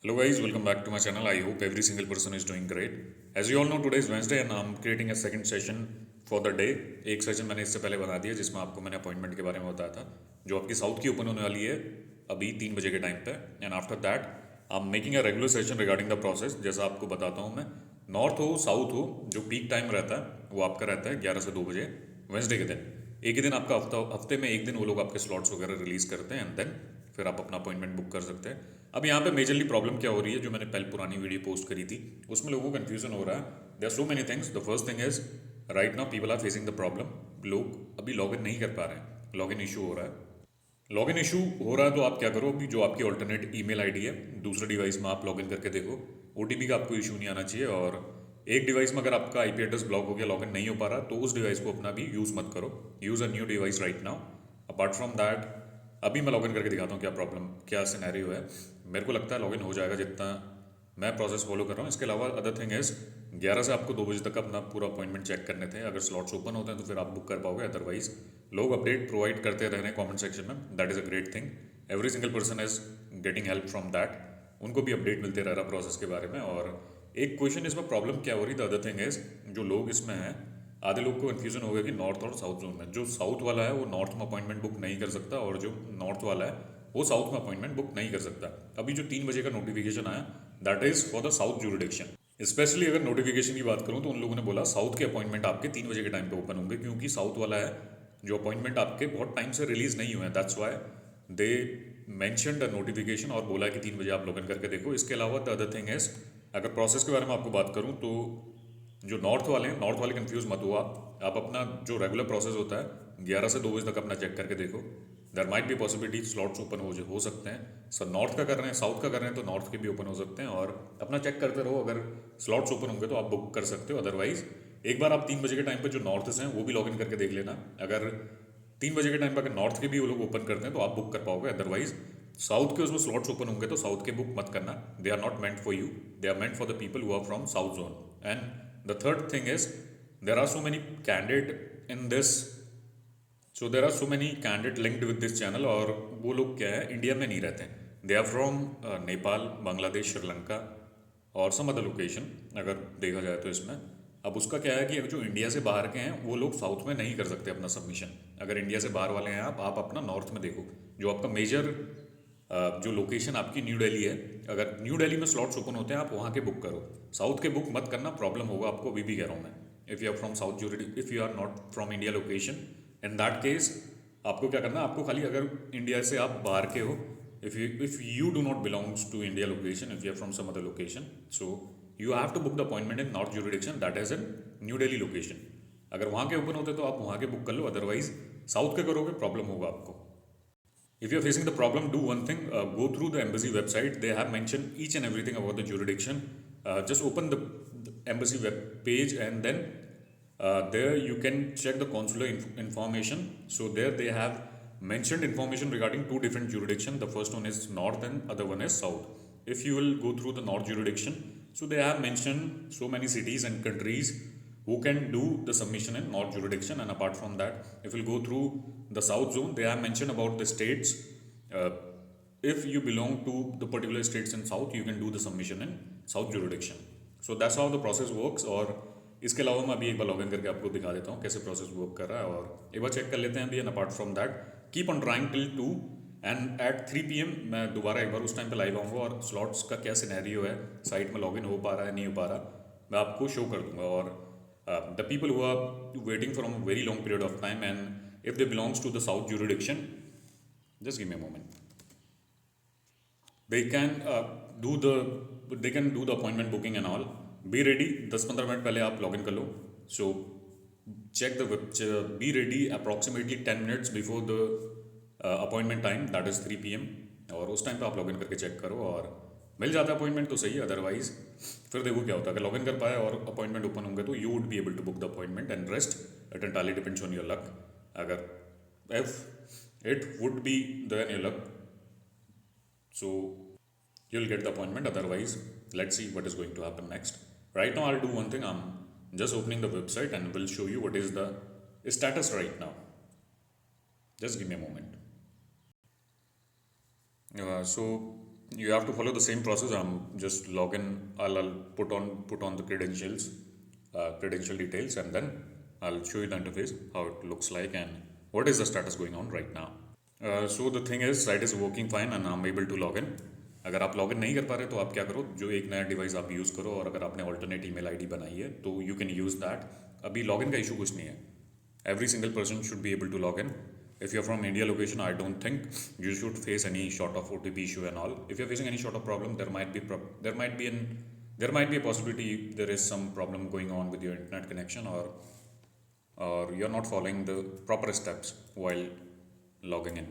Hello guys, welcome back to my channel. I hope every single person is doing great. As you all know, today is Wednesday and I'm creating a second session for the day. एक session मैंने इससे पहले बना दिया जिसमें आपको मैंने appointment के बारे में बताया था जो आपकी साउथ की ओपन होने वाली है अभी 3 बजे के टाइम पे. And after that I am making a regular session regarding the process. जैसा आपको बताता हूँ मैं, नॉर्थ हो साउथ हो, जो पीक टाइम रहता है वो आपका रहता है 11 से 2 बजे वेंसडे के दिन. एक ही दिन आपका हफ्ते में एक दिन वो लोग आपके स्लॉट्स वगैरह रिलीज करते हैं एंड देन फिर आप अपना अपॉइंटमेंट बुक कर सकते हैं. अब यहाँ पे मेजरली प्रॉब्लम क्या हो रही है, जो मैंने पहले पुरानी वीडियो पोस्ट करी थी उसमें लोगों को कन्फ्यूजन हो रहा है. There are so many things. The first thing is right now people are facing the problem. लोग अभी लॉग इन नहीं कर पा रहे हैं, लॉग इन इशू हो रहा है. लॉग इन इशू हो रहा है तो आप क्या करो, अभी जो आपकी ऑल्टरनेट ईमेल आईडी है दूसरे डिवाइस में आप लॉग इन करके देखो. ओटीपी का आपको इशू नहीं आना चाहिए. और एक डिवाइस में अगर आपका आईपी एड्रेस ब्लॉक हो गया, लॉग इन नहीं हो पा रहा, तो उस डिवाइस को अपना भी यूज़ मत करो. Use a new device right now. Apart from that अभी मैं लॉगिन करके दिखाता हूँ क्या प्रॉब्लम, क्या सिनेरियो है. मेरे को लगता है लॉगिन हो जाएगा जितना मैं प्रोसेस फॉलो कर रहा हूँ. इसके अलावा अदर थिंग इज 11 से आपको 2 बजे तक अपना पूरा अपॉइंटमेंट चेक करने थे. अगर स्लॉट्स ओपन होते हैं तो फिर आप बुक कर पाओगे, अदरवाइज लोग अपडेट प्रोवाइड करते रह रहे हैं कमेंट सेक्शन में. That is a great thing. Every single person is getting help from that. उनको भी अपडेट मिलते रह रहा प्रोसेस के बारे में. और एक क्वेश्चन इसमें प्रॉब्लम क्या हो रही, द अदर थिंग इज जो लोग इसमें हैं, आधे लोग को कन्फ्यूजन हो गया कि नॉर्थ और साउथ जोन में, जो साउथ वाला है वो नॉर्थ में अपॉइंटमेंट बुक नहीं कर सकता और जो नॉर्थ वाला है वो साउथ में अपॉइंटमेंट बुक नहीं कर सकता. अभी जो 3 बजे का नोटिफिकेशन आया that is for the south jurisdiction. Specially अगर नोटिफिकेशन की बात करूं तो उन लोगों ने बोला साउथ के अपॉइंटमेंट आपके 3 बजे के टाइम पे ओपन होंगे, क्योंकि साउथ वाला है जो अपॉइंटमेंट आपके बहुत टाइम से रिलीज नहीं हुए हैं. That's why they mentioned a notification और बोला कि 3 बजे आप लॉगिन करके देखो. इसके अलावा द अदर थिंग इज, अगर प्रोसेस के बारे में आपको बात करूं तो जो नॉर्थ वाले हैं, नॉर्थ वाले कंफ्यूज मत हुआ. आप अपना जो रेगुलर प्रोसेस होता है 11 से 2 बजे तक अपना चेक करके देखो. देर माइट भी पॉसिबिलिटी स्लॉट्स ओपन हो सकते हैं. सर नॉर्थ का कर रहे हैं, साउथ का कर रहे हैं तो नॉर्थ के भी ओपन हो सकते हैं. और अपना चेक करते रहो, अगर स्लॉट्स ओपन होंगे तो आप बुक कर सकते हो. अदरवाइज एक बार आप 3 बजे के टाइम पर जो नॉर्थ से हैं वो भी लॉग इन करके देख लेना. अगर 3 बजे के टाइम पर अगर नॉर्थ के भी वो लोग ओपन करते हैं तो आप बुक कर पाओगे. अदरवाइज साउथ के उसमें स्लॉट्स ओपन होंगे तो साउथ के बुक मत करना. They are not meant for you, they are meant for the people who are from south zone. And the third thing is there are so many candidate in this, so there are so many candidate linked with this channel. और वो लोग क्या है, India में नहीं रहते हैं. They are from Nepal, Bangladesh, Sri Lanka और सम अदर लोकेशन अगर देखा जाए तो इसमें. अब उसका क्या है कि जो इंडिया से बाहर के हैं वो लोग साउथ में नहीं कर सकते अपना सबमिशन. अगर इंडिया से बाहर वाले हैं आप अपना नॉर्थ में देखो. जो आपका मेजर जो लोकेशन आपकी न्यू दिल्ली है, अगर न्यू दिल्ली में स्लॉट्स ओपन होते हैं आप वहाँ के बुक करो. साउथ के बुक मत करना, प्रॉब्लम होगा आपको. अभी भी कह रहा हूँ मैं, if you are from south jurisdiction, if you are not from India location, in that case आपको क्या करना है, आपको खाली अगर इंडिया से आप बाहर के हो, if you do not belongs to India location, if you are from some other location, so you have to book the appointment in north jurisdiction, that is in New Delhi location. अगर वहाँ के open होते तो आप वहाँ के book कर लो. Otherwise south के करोगे प्रॉब्लम होगा आपको. If you're facing the problem, do one thing, go through the embassy website. They have mentioned each and everything about the jurisdiction. Just open the embassy web page and then there you can check the consular information. So there they have mentioned information regarding two different jurisdictions. The first one is north and other one is south. If you will go through the north jurisdiction, so they have mentioned so many cities and countries who can do the submission in north jurisdiction. And apart from that, if you go through the south zone, they have mentioned about the states. uh, if you belong to the particular states in south, you can do the submission in south jurisdiction. So that's how the process works. और इसके अलावा मैं अभी एक बार login करके आपको दिखा देता हूँ कैसे प्रोसेस वर्क कर रहा है और एक बार चेक कर लेते हैं अभी. And apart from that keep on trying till 2 and at 3 PM मैं दोबारा एक बार उस टाइम पे लाइव आऊँगा और स्लॉट्स का क्या सिनेरियो है, साइट में लॉगिन हो पा रहा है नहीं हो पा रहा, मैं आपको शो कर दूंगा. और the people who are waiting from a very long period of time, and if they belongs to the south jurisdiction, just give me a moment, they can do the appointment booking and all. Be ready, 10-15 minute पहले आप login कर लो. So check the web, be ready approximately 10 minutes before the appointment time, that is 3 PM. और उस time पे आप login करके check करो और मिल जाता है अपॉइंटमेंट तो सही है. अदरवाइज फिर देखो क्या होता है. अगर लॉगिन कर पाए और अपॉइंटमेंट ओपन होंगे तो you would be able to book the appointment and rest it entirely depends on your luck. अगर if it would be then your luck, so you'll get the appointment. Otherwise let's see what is going to happen next. Right now I'll do one thing, I'm just opening the website and will show you what is the status right now. Just give me a moment. So You have to follow the same process. Just log in. I'll put on the credentials, credential details, and then I'll show you the interface, how it looks like, and what is the status going on right now. So the thing is, site is working fine and I'm able to log in. अगर आप login नहीं कर पा रहे तो आप क्या करो, जो एक नया डिवाइस आप यूज़ करो, और अगर आपने ऑल्टरनेट ईमेल आईडी बनाई है तो यू कैन यूज़ दैट. अभी लॉगिन का इशू कुछ नहीं है. Every single person should be able to log in. If you're from India location, I don't think you should face any sort of OTP issue and all. If you're facing any sort of problem, there might be a possibility there is some problem going on with your internet connection, or you're not following the proper steps while logging in.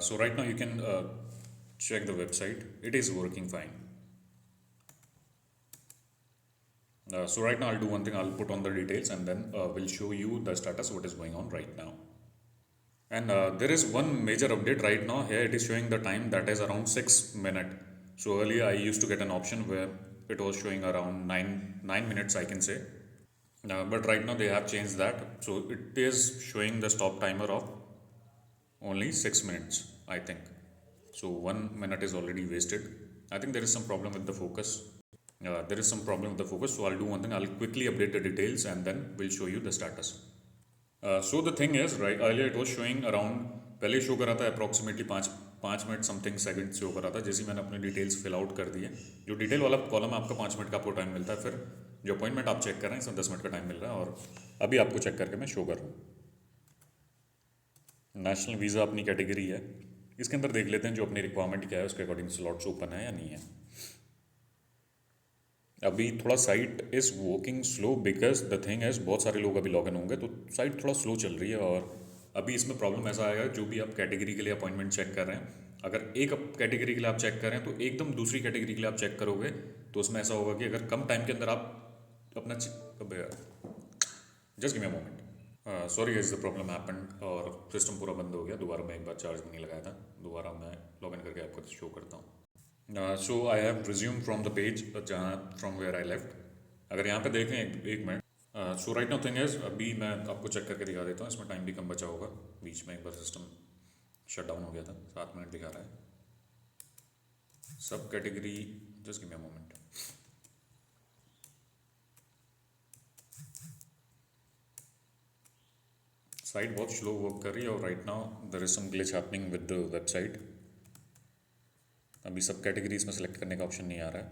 So right now you can check the website. It is working fine. So right now I'll do one thing. I'll put on the details and then we'll show you the status, what is going on right now. And there is one major update right now. Here it is showing the time, that is around 6 minutes. So earlier I used to get an option where it was showing around 9 minutes, I can say. But right now they have changed that. So it is showing the stop timer of only 6 minutes, I think. So 1 minute is already wasted. I think there is some problem with the focus. So I'll do one thing. I'll quickly update the details and then we'll show you the status. So the thing is, right, earlier it was showing around, पहले show कर रहा था approximately 5 minute something second show कर रहा था. जैसे ही मैंने अपने डिटेल्स फिल आउट कर दिए, जो डिटेल वाला कॉलम आपका 5 मिनट का आपको टाइम मिलता है. फिर जो अपॉइंटमेंट आप चेक कर रहे हैं इसमें 10 मिनट का टाइम मिल रहा है, और अभी आपको चेक करके मैं शो कर रहा हूँ. नेशनल वीज़ा अपनी कैटेगरी है. इसके अंदर देख लेते हैं जो अपनी रिक्वायरमेंट क्या है, उसके अकॉर्डिंग स्लॉट्स ओपन है या नहीं है. अभी थोड़ा site is working slow because the thing is बहुत सारे लोग अभी लॉगिन होंगे तो साइट थोड़ा स्लो चल रही है. और अभी इसमें प्रॉब्लम ऐसा आएगा, जो भी आप कैटेगरी के लिए अपॉइंटमेंट चेक कर रहे हैं, अगर एक कैटेगरी के लिए आप चेक कर रहे हैं तो एकदम दूसरी कैटेगरी के लिए आप चेक करोगे तो उसमें ऐसा होगा कि अगर कम टाइम के अंदर आप अपना just give me a moment. Sorry is the problem happened और सिस्टम पूरा बंद हो गया. दोबारा मैं एक बार चार्ज में नहीं लगाया था. दोबारा मैं लॉगिन करके आपको शो करता हूँ. So I have resumed from the page from where I left. अगर यहाँ पे देखें एक minute. So right now thing is, अभी मैं आपको चेक करके दिखा देता हूँ. इसमें टाइम भी कम बचा होगा. बीच में एक बार सिस्टम शट डाउन हो गया था. 7 मिनट दिखा रहा है. सब category, just give me a moment. Site बहुत स्लो वर्क कर रही है और right now there is some glitch happening with the website. अभी सब कैटेगरीज में सेलेक्ट करने का ऑप्शन नहीं आ रहा है.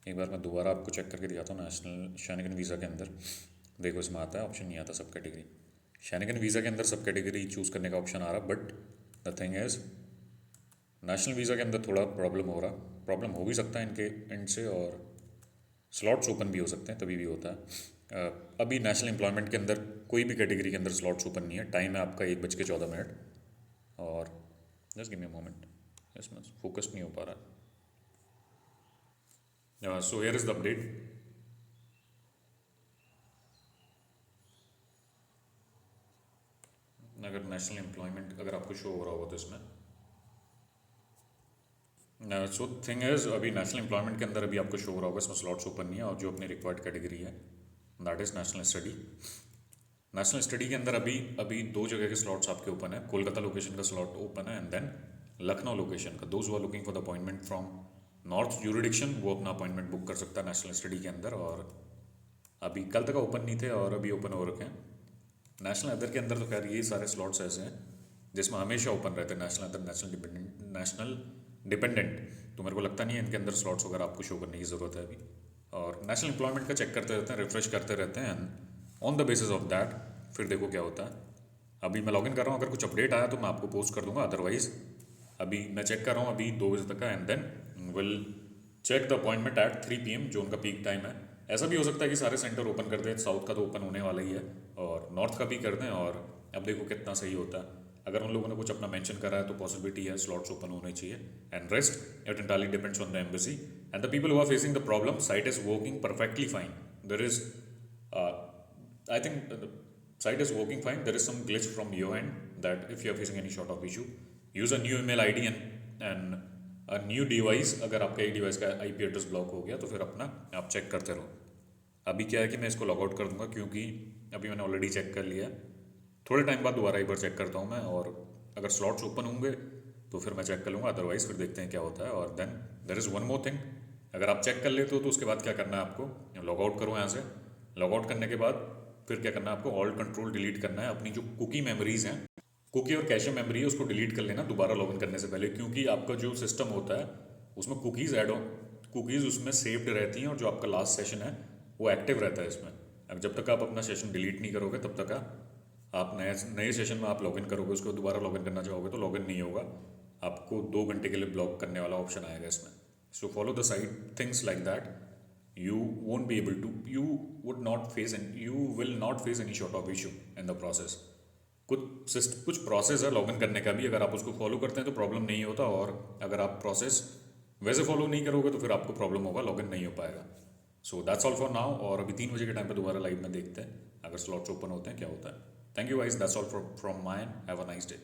एक बार मैं दोबारा आपको चेक करके दिखाता हूँ. नेशनल शेंगन वीज़ा के अंदर देखो इसमें आता है, ऑप्शन नहीं आता सब कैटेगरी. शेंगन वीज़ा के अंदर सब कैटेगरी चूज़ करने का ऑप्शन आ रहा, but the thing is national visa के अंदर थोड़ा प्रॉब्लम हो भी सकता है इनके एंड से, और स्लॉट्स ओपन भी हो सकते हैं, तभी भी होता है. अभी नेशनल एम्प्लॉयमेंट के अंदर कोई भी कैटेगरी के अंदर स्लॉट्स ओपन नहीं है. टाइम है आपका 1:14 और just give me a moment. इसमें फोकस नहीं हो पा रहा. So here is the update. अगर नेशनल एम्प्लॉयमेंट अगर आपको शो हो रहा होगा तो इसमें सो थिंग इज, अभी नेशनल एम्प्लॉयमेंट के अंदर अभी आपको शो हो रहा होगा, इसमें स्लॉट्स ओपन नहीं है. और जो अपनी रिक्वायर्ड कैटेगरी है that is national study. National study के अंदर अभी 2 जगह के स्लॉट्स आपके ओपन है. कोलकाता लोकेशन का स्लॉट ओपन है एंड देन लखनऊ लोकेशन का. Those who are looking for the appointment from north jurisdiction वो अपना अपॉइंटमेंट बुक कर सकता है नेशनल स्टडी के अंदर. और अभी कल तक ओपन नहीं थे और अभी ओपन हो रखे हैं. नेशनल अदर के अंदर तो खैर ये सारे स्लॉट्स ऐसे हैं जिसमें हमेशा ओपन रहते हैं. नेशनल अदर, नेशनल डिपेंडेंट तो मेरे को लगता नहीं है इनके अंदर स्लॉट्स वगैरह आपको शो करने की ज़रूरत है अभी. और नेशनल एम्प्लॉयमेंट का चेक करते रहते हैं, रिफ्रेश करते रहते हैं, and on the basis of that फिर देखो क्या होता है. अभी मैं लॉगिन कर रहा हूँ, अगर कुछ अपडेट आया तो मैं आपको पोस्ट कर दूंगा. अदरवाइज अभी मैं चेक कर रहा हूँ अभी 2 बजे तक का, and then will check the appointment at 3 PM जो उनका पीक टाइम है. ऐसा भी हो सकता है कि सारे सेंटर ओपन कर दें. साउथ का तो ओपन होने वाला ही है और नॉर्थ का भी कर दें. और अब देखो कितना सही होता है. अगर उन लोगों ने कुछ अपना मेंशन करा है तो पॉसिबिलिटी है स्लॉट्स ओपन होने चाहिए. And rest it entirely depends on the embassy and the people who are facing the problem. Site is working perfectly fine. There is I think site is working fine. There is some glitch from your end that if you are facing any sort of issue, use a new email ID and a new device. अगर आपका एक device का IP address block हो गया तो फिर अपना आप चेक करते रहो. अभी क्या है कि मैं इसको लॉग आउट कर दूंगा क्योंकि अभी मैंने ऑलरेडी चेक कर लिया है. थोड़े टाइम बाद दोबारा एक बार चेक करता हूँ मैं, और अगर स्लॉट्स ओपन होंगे तो फिर मैं चेक कर लूँगा, अदरवाइज फिर देखते हैं क्या होता है। और then there is one more thing, अगर आप चेक कर लेते हो तो उसके बाद क्या करना है आपको, लॉग आउट करो यहाँ से। लॉग आउट करने के बाद फिर क्या करना है आपको, ऑल कंट्रोल डिलीट करना है। अपनी जो कुकी मेमोरीज हैं, कुकी और कैशे मेमोरी है, उसको डिलीट कर लेना दोबारा लॉगिन करने से पहले, क्योंकि आपका जो सिस्टम होता है उसमें कुकीज़ ऐड हो, कुकीज़ उसमें सेव्ड रहती हैं और जो आपका लास्ट सेशन है वो एक्टिव रहता है इसमें। अब जब तक आप अपना सेशन डिलीट नहीं करोगे तब तक आप नए नए सेशन में आप लॉगिन करोगे, उसको दोबारा लॉगिन करना चाहोगे तो लॉगिन नहीं होगा, आपको 2 घंटे के लिए ब्लॉक करने वाला ऑप्शन आएगा इसमें। So follow the side things like that, you won't be able to, you you will not face any sort of issue in the process। कुछ प्रोसेस है लॉगिन करने का भी, अगर आप उसको फॉलो करते हैं तो प्रॉब्लम नहीं होता, और अगर आप प्रोसेस वैसे फॉलो नहीं करोगे तो फिर आपको प्रॉब्लम होगा, लॉगिन नहीं हो पाएगा। So that's all for now, और अभी 3 बजे के टाइम पे दोबारा लाइव में देखते हैं अगर स्लॉट्स ओपन होते हैं क्या होता है। Thank you guys, that's all from my and have a nice day.